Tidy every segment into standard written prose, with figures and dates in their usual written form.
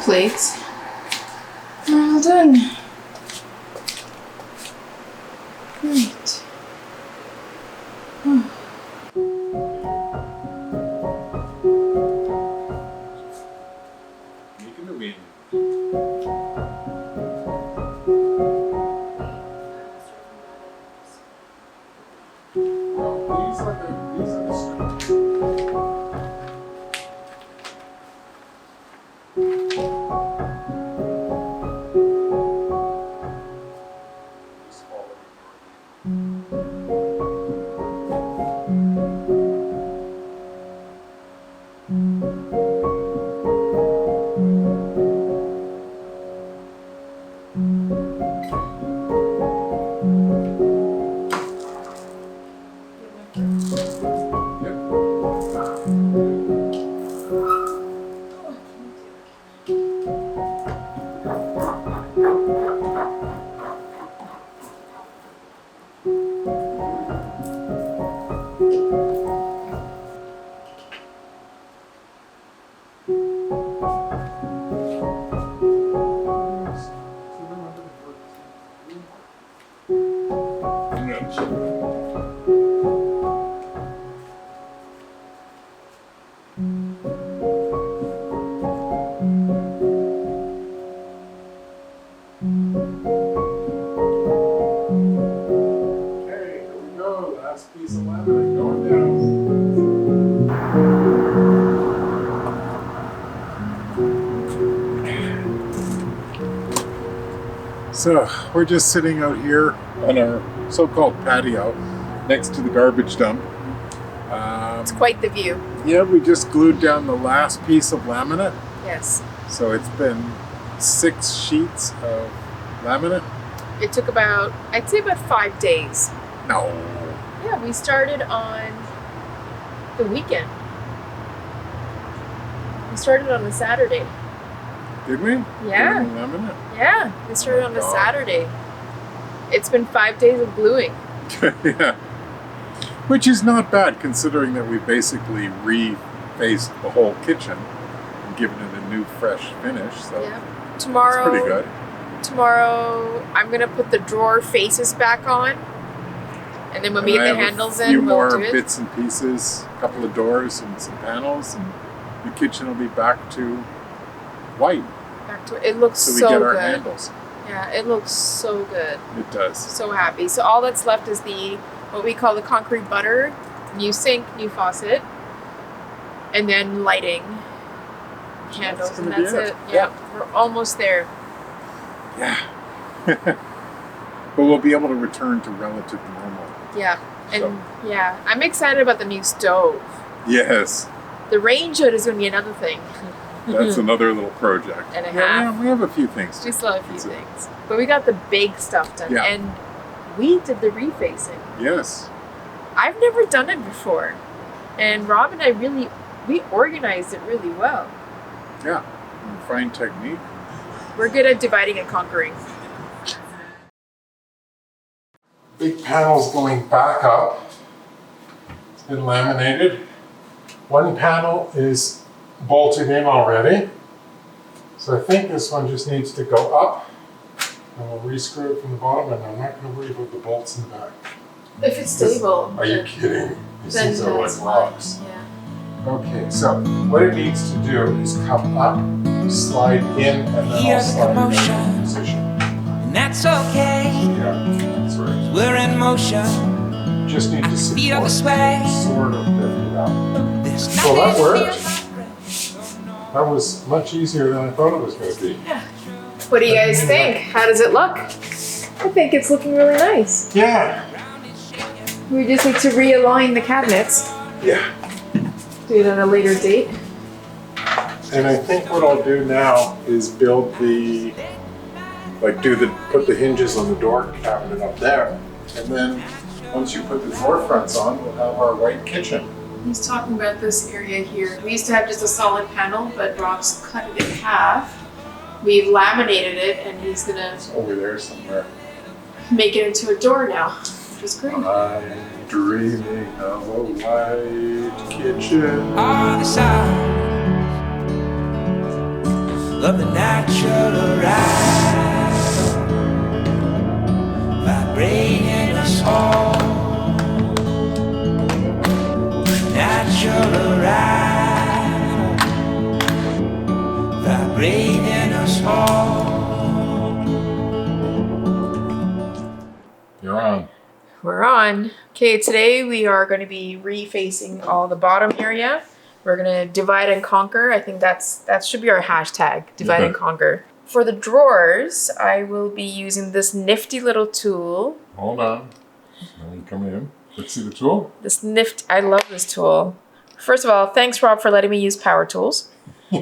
Plates are all done. Great. Oh. Making a win. Well, these are the stuff. Going down. So we're just sitting out here on our so-called patio next to the garbage dump. It's quite the view. Yeah, we just glued down the last piece of laminate. Yes. So it's been 6 sheets of laminate. It took about, I'd say about 5 days. No. Yeah, we started on the weekend. We started on a Saturday. Did we? Yeah. Doing laminate? Yeah, we started on a God. Saturday. It's been 5 days of gluing. Yeah. Which is not bad considering that we basically refaced the whole kitchen and given it a new fresh finish. So Yeah. Tomorrow, it's pretty good. Tomorrow, I'm gonna put the drawer faces back on, and then when we And get I the have handles a few in, we'll more do it. bits and pieces, a couple of doors and some panels, and the kitchen will be back to white. Back to it. Looks So we so get our good. handles. Yeah, it looks so good. It does. So happy. So all that's left is the what we call the concrete butter, new sink, new faucet, and then lighting, handles, That's and gonna be that's it. it. Yeah, we're almost there. Yeah. But we'll be able to return to relative normal. Yeah, and So. yeah, I'm excited about the new stove. Yes. The range hood is going to be another thing. That's another little project. And a Yeah, half. we have a few things. We still have a few That's it. things, but we got the big stuff done, Yeah. and we did the refacing. Yes. I've never done it before, and Rob and I we organized it really well. Yeah. Fine technique. We're good at dividing and conquering. Big panels going back up. It's been laminated. One panel is bolted in already. So I think this one just needs to go up. And we'll re-screw it from the bottom, and I'm not going to worry about the bolts in the back. If it's stable. Are you then- kidding? These then things are that's like fine. rocks. Yeah. Okay, so what it needs to do is come up, slide in, and then Hear I'll the slide it into commotion. position. And that's okay, Yeah, that's right. we're in motion. Just need to Feel the support, sway. sort of lift it up. There's Well, that nothing worked. feels like That was much easier than I thought it was going to be. What do you guys think? How does it look? I think it's looking really nice. Yeah. We just need to realign the cabinets. Yeah. Do it at a later date. And I think what I'll do now is build the, put the hinges on the door cabinet up there. And then once you put the door fronts on, we'll have our white kitchen. He's talking about this area here. We used to have just a solid panel, but Rob's cut it in half. We've laminated it, and he's gonna It's over there somewhere. make it into a door now, which is great. I'm dreaming of a white kitchen. all the sounds of the natural rise, vibrating us all. Natural rise, vibrating us all. You're on. We're on. Okay, today we are going to be refacing all the bottom area. We're going to divide and conquer. I think that should be our hashtag, divide and conquer. For the drawers, I will be using this nifty little tool. Hold on. Let me come in. Let's see the tool. I love this tool. First of all, thanks Rob for letting me use power tools.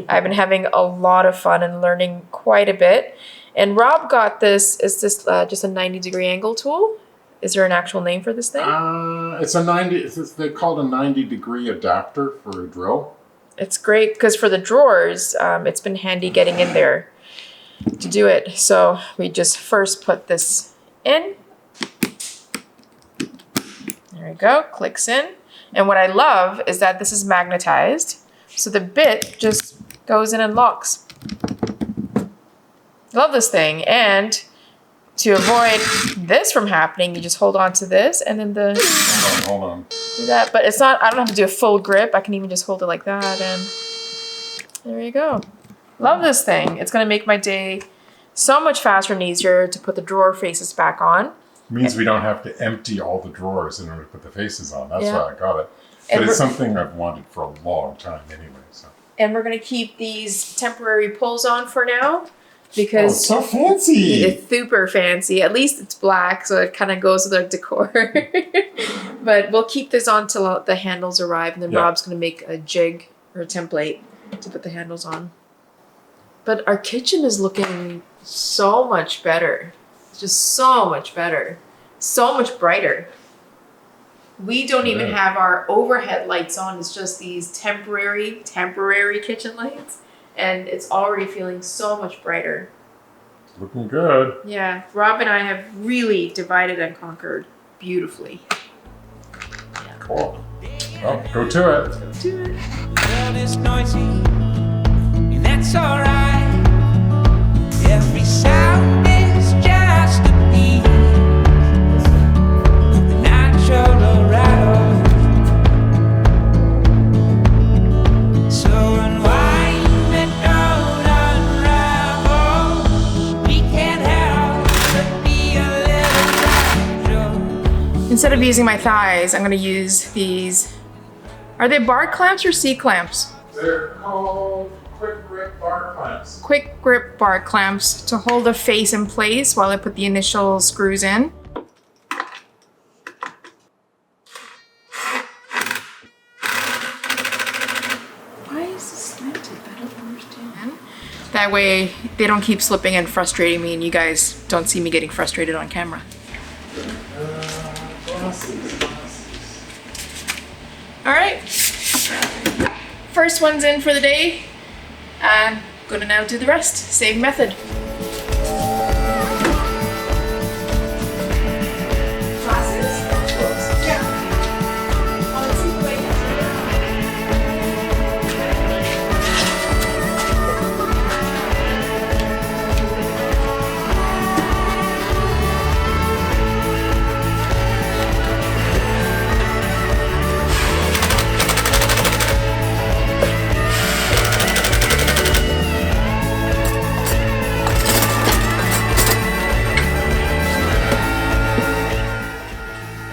I've been having a lot of fun and learning quite a bit. And Rob got this, is this just a 90-degree angle tool? Is there an actual name for this thing? It's a 90, they call it a 90-degree adapter for a drill. It's great because for the drawers, it's been handy getting in there to do it. So we just first put this in. There we go, clicks in. And what I love is that this is magnetized. So the bit just goes in and locks. Love this thing. And to avoid this from happening, you just hold on to this and then Hold on. do that. But it's not, I don't have to do a full grip. I can even just hold it like that and there you go. Love this thing. It's gonna make my day so much faster and easier to put the drawer faces back on. means we don't have to empty all the drawers in order to put the faces on. That's Yeah. why I got it. And But it's something I've wanted for a long time anyway. So. And we're gonna keep these temporary pulls on for now Oh, because it's so fancy. it's super fancy. At least it's black, so it kind of goes with our decor. But we'll keep this on till the handles arrive, and then Yeah. Rob's gonna make a jig or a template to put the handles on. But our kitchen is looking so much better. Just so much better. So much brighter. We don't even have our overhead lights on. It's just these temporary kitchen lights. And it's already feeling so much brighter. Looking good. Yeah, Rob and I have really divided and conquered beautifully. Cool. Well, go to it. Let's do it. World is noisy, and that's alright. Every sound is just a beat of the natural rattle. So unwind and don't unravel. We can't help but be a little joke. Instead of using my thighs, I'm gonna use these. Are they bar clamps or C clamps? They're called quick grip bar clamps. Quick grip bar clamps to hold the face in place while I put the initial screws in. Why is this slanted? I don't understand. That way they don't keep slipping and frustrating me and you guys don't see me getting frustrated on camera. Glasses. All right, first one's in for the day. I'm gonna now do the rest, same method. Glasses? Yeah.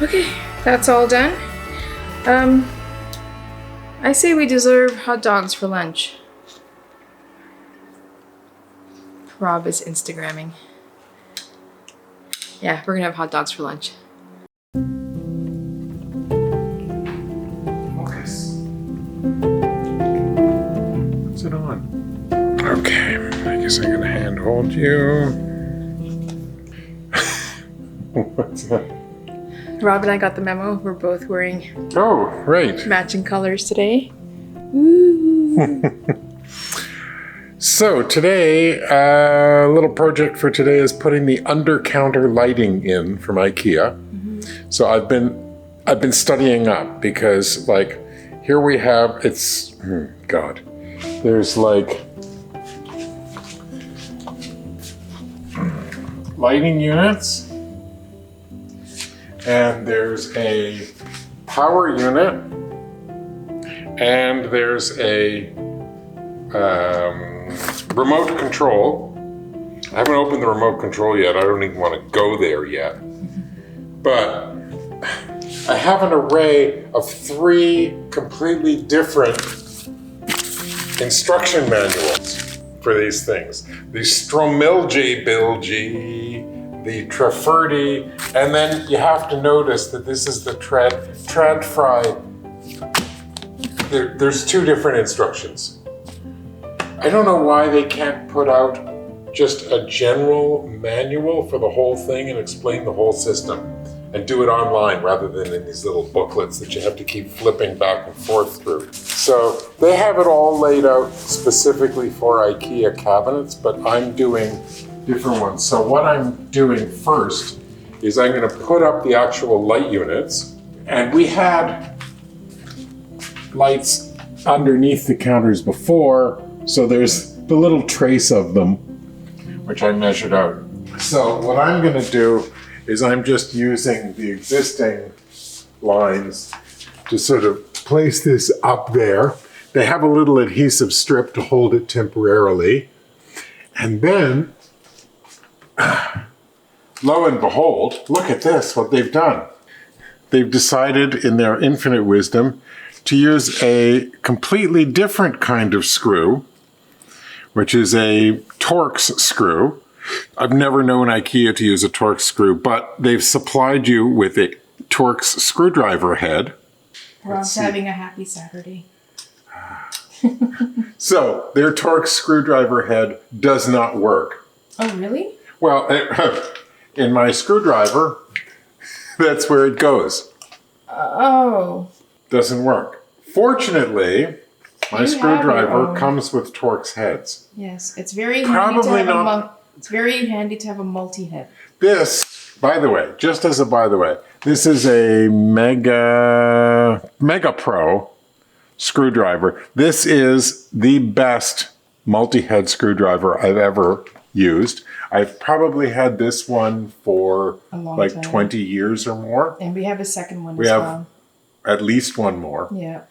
Okay, that's all done. I say we deserve hot dogs for lunch. Rob is Instagramming. Yeah, we're gonna have hot dogs for lunch. Focus. What's it on? Okay, I guess I'm gonna hand hold you. What's that? Rob and I got the memo. We're both wearing Oh, right. matching colors today. So today, a little project for today is putting the under counter lighting in from IKEA. So I've been studying up because like here we have God. There's like lighting units and there's a power unit and there's a remote control. I haven't opened the remote control yet. I don't even want to go there yet. But I have an array of 3 completely different instruction manuals for these things. The Stromilji Bilgi, the Traferti, and then you have to notice that this is the Tradfry. There's 2 different instructions. I don't know why they can't put out just a general manual for the whole thing and explain the whole system and do it online rather than in these little booklets that you have to keep flipping back and forth through. So they have it all laid out specifically for IKEA cabinets, but I'm doing different ones. So what I'm doing first is I'm going to put up the actual light units, and we had lights underneath the counters before, so there's the little trace of them, which I measured out. So what I'm going to do is I'm just using the existing lines to sort of place this up there. They have a little adhesive strip to hold it temporarily. And then lo and behold, look at this, what they've done. They've decided in their infinite wisdom to use a completely different kind of screw, which is a Torx screw. I've never known IKEA to use a Torx screw, but they've supplied you with a Torx screwdriver head. Rob's having a happy Saturday. So their Torx screwdriver head does not work. Oh, really? Well, in my screwdriver, that's where it goes. Oh. Doesn't work. Fortunately, my screwdriver comes with Torx heads. Yes, it's very handy to have it's very handy to have a multi-head. This, by the way, just as a by the way, this is a Mega Pro screwdriver. This is the best multi-head screwdriver I've ever used. I've probably had this one for like time. 20 years or more. And we have a second one as well. We have at least one more. Yeah.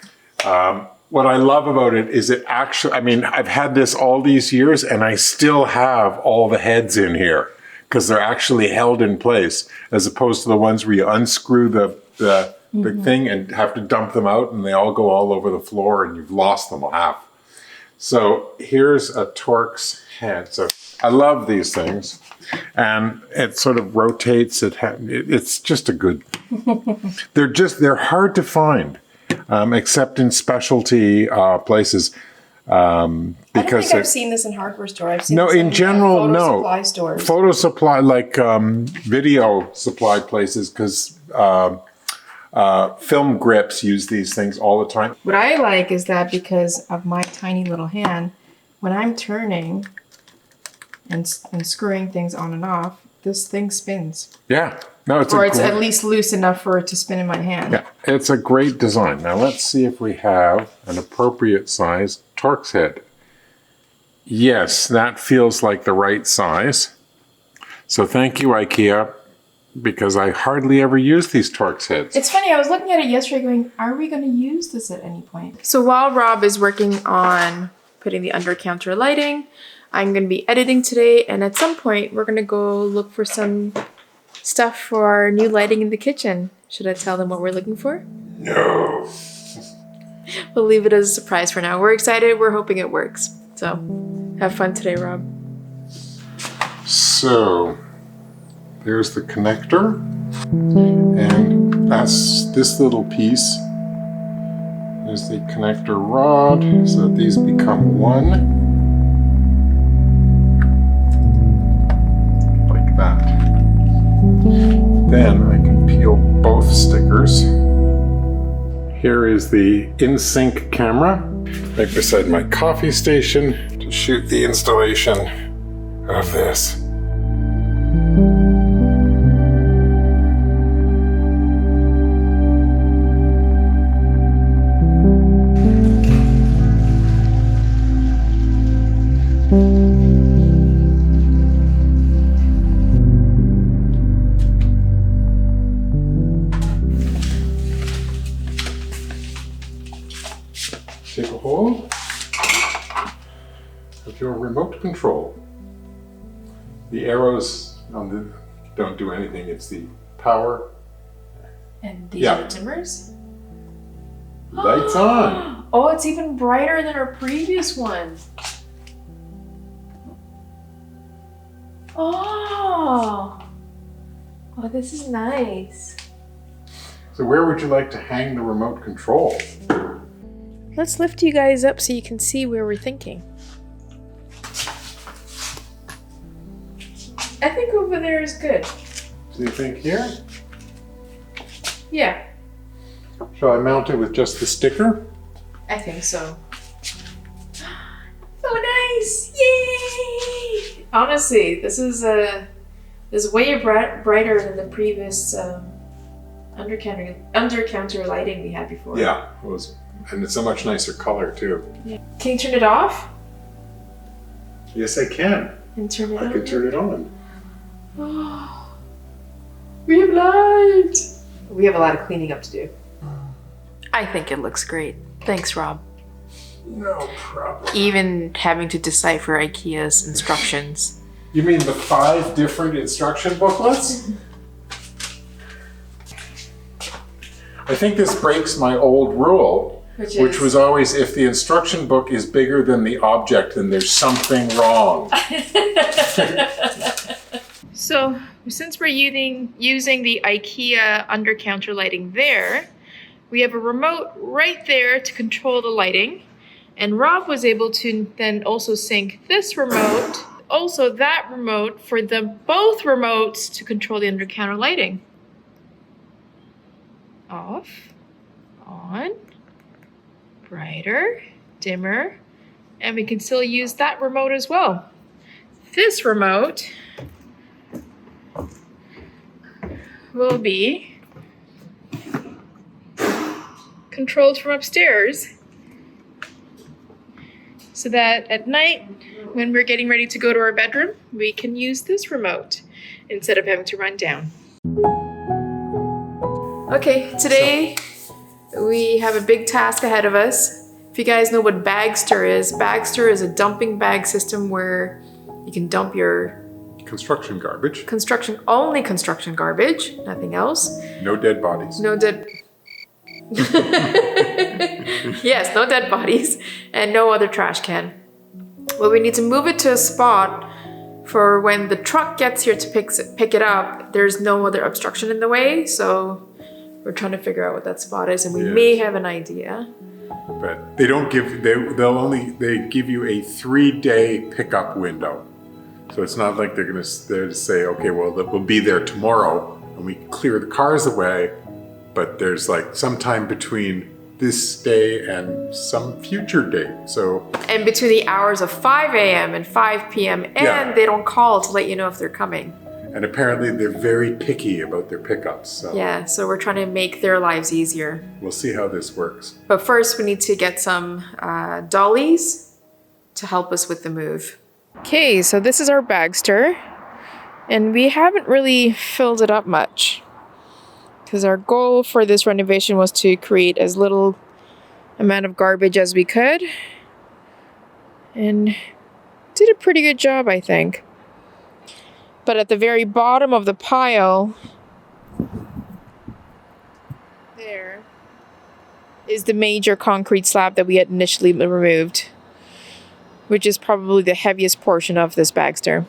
What I love about it is it actually, I mean, I've had this all these years and I still have all the heads in here because they're actually held in place as opposed to the ones where you unscrew the thing and have to dump them out and they all go all over the floor and you've lost them half. So here's a Torx head. So I love these things and it sort of rotates. It's just a good, they're hard to find. Except in specialty places, because I don't think I've seen this in hardware store. I've seen this in general, photo supply stores. Photo supply, like video supply places, because film grips use these things all the time. What I like is that because of my tiny little hand, when I'm turning and screwing things on and off, this thing spins. Yeah. No, it's at least loose enough for it to spin in my hand. Yeah, it's a great design. Now let's see if we have an appropriate size Torx head. Yes, that feels like the right size. So thank you, IKEA, because I hardly ever use these Torx heads. It's funny, I was looking at it yesterday going, are we going to use this at any point? So while Rob is working on putting the under-counter lighting, I'm going to be editing today, and at some point we're going to go look for some stuff for our new lighting in the kitchen. Should I tell them what we're looking for? No. We'll leave it as a surprise for now. We're excited. We're hoping it works. So have fun today, Rob. So there's the connector. And that's this little piece. There's the connector rod so that these become one. Like that. Then I can peel both stickers. Here is the in-sync camera right beside my coffee station to shoot the installation of this. Take a hold of your remote control. The arrows don't do anything. It's the power. And these are dimmers? Lights on. Oh, it's even brighter than our previous one. Oh, this is nice. So where would you like to hang the remote control? Let's lift you guys up so you can see where we're thinking. I think over there is good. Do you think here? Yeah. Shall I mount it with just the sticker? I think so. So nice! Yay! Honestly, this is way brighter than the previous under-counter lighting we had before. Yeah, it was. And it's a much nicer color too. Yeah. Can you turn it off? Yes, I can. And turn it on? I can turn it on. Oh, we have light! We have a lot of cleaning up to do. I think it looks great. Thanks, Rob. No problem. Even having to decipher IKEA's instructions. You mean the 5 different instruction booklets? I think this breaks my old rule, which was always if the instruction book is bigger than the object, then there's something wrong. So since we're using the IKEA under counter lighting there, we have a remote right there to control the lighting. And Rob was able to then also sync this remote, also that remote for both remotes to control the under counter lighting. Off, on, brighter, dimmer, and we can still use that remote as well. This remote will be controlled from upstairs so that at night when we're getting ready to go to our bedroom, we can use this remote instead of having to run down. Okay, today we have a big task ahead of us. If you guys know what Bagster is a dumping bag system where you can dump your Construction garbage. only construction garbage, nothing else. No dead bodies. No dead. Yes, no dead bodies and no other trash can. Well, we need to move it to a spot for when the truck gets here to pick it up. There's no other obstruction in the way, so we're trying to figure out what that spot is, and we may have an idea. But they don't give, they give you a 3-day pickup window. So it's not like they're there to say, okay, well, we'll be there tomorrow and we clear the cars away, but there's like some time between this day and some future day. So and between the hours of 5 a.m. and 5 p.m. and they don't call to let you know if they're coming. And apparently they're very picky about their pickups. So yeah, so we're trying to make their lives easier. We'll see how this works. But first we need to get some dollies to help us with the move. Okay, so this is our Bagster, and we haven't really filled it up much because our goal for this renovation was to create as little amount of garbage as we could, and did a pretty good job, I think. But at the very bottom of the pile, there is the major concrete slab that we had initially removed, which is probably the heaviest portion of this Bagster.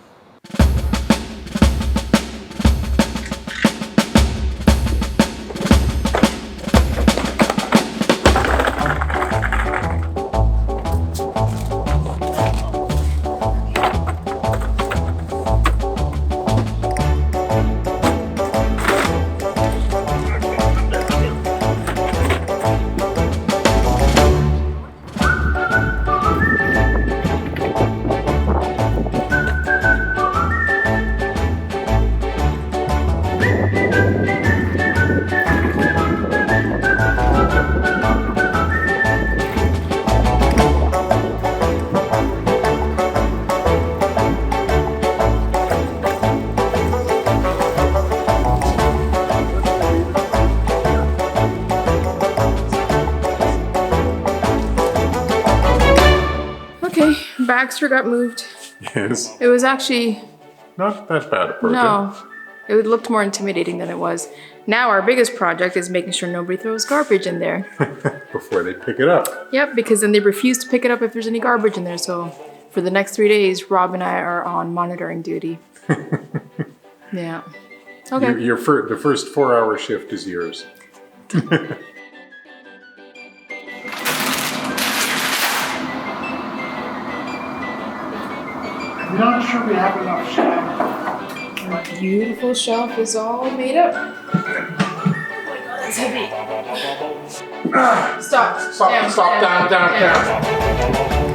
Bagster got moved. Yes. It was actually not that bad a project. No, it looked more intimidating than it was. Now our biggest project is making sure nobody throws garbage in there. Before they pick it up. Yep, because then they refuse to pick it up if there's any garbage in there. So for the next 3 days, Rob and I are on monitoring duty. Yeah. Okay. The first 4-hour shift is yours. I'm not sure we have enough shelf. Our beautiful shelf is all made up. Oh my God, it's heavy. Stop. Stop, down.